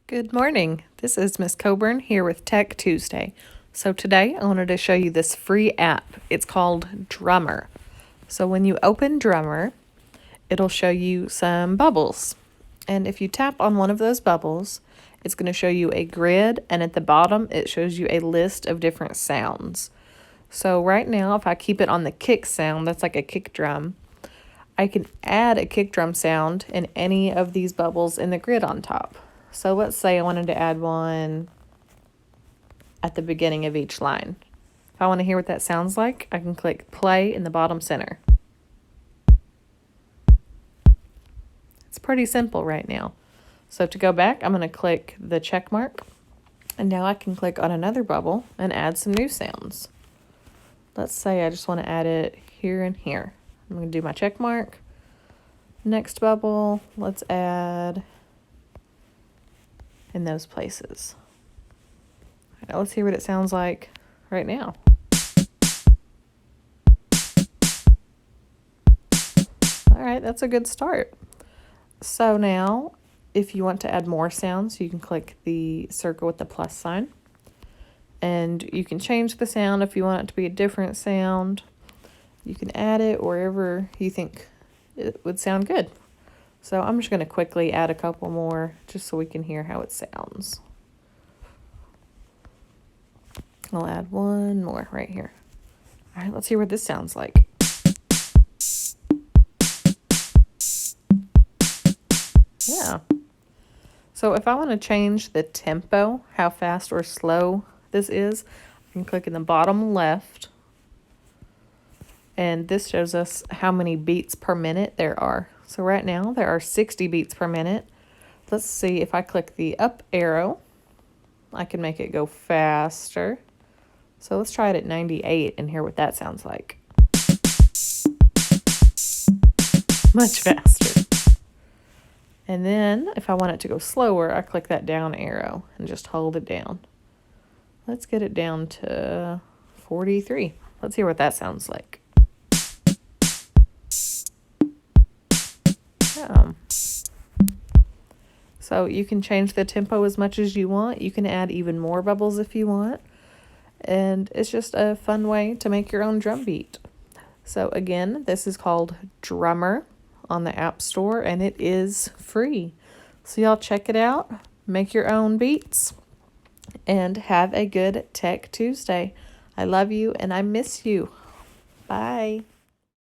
Good morning. This is Miss Coburn here with Tech Tuesday. So today I wanted to show you this free app. It's called Drummer. So when you open Drummer, it'll show you some bubbles. And if you tap on one of those bubbles, it's going to show you a grid, and at the bottom it shows you a list of different sounds. So right now, if I keep it on the kick sound, that's like a kick drum, I can add a kick drum sound in any of these bubbles in the grid on top. So let's say I wanted to add one at the beginning of each line. If I want to hear what that sounds like, I can click play in the bottom center. It's pretty simple right now. So to go back, I'm going to click the check mark, and now I can click on another bubble and add some new sounds. Let's say I just want to add it here and here. I'm going to do my check mark. Next bubble, let's add in those places. All right, let's hear what it sounds like right now. All right, that's a good start. So now, if you want to add more sounds, you can click the circle with the plus sign. And you can change the sound if you want it to be a different sound. You can add it wherever you think it would sound good. So I'm just going to quickly add a couple more just so we can hear how it sounds. I'll add one more right here. All right, let's hear what this sounds like. Yeah. So if I want to change the tempo, how fast or slow this is, I can click in the bottom left. And this shows us how many beats per minute there are. So right now there are 60 beats per minute. Let's see, if I click the up arrow, I can make it go faster. So let's try it at 98 and hear what that sounds like. Much faster. And then if I want it to go slower, I click that down arrow and just hold it down. Let's get it down to 43. Let's hear what that sounds like. So you can change the tempo as much as you want. You can add even more bubbles if you want. And it's just a fun way to make your own drum beat. So again, this is called Drummer on the App Store, and it is free. So y'all check it out, make your own beats, and have a good Tech Tuesday. I love you and I miss you. Bye.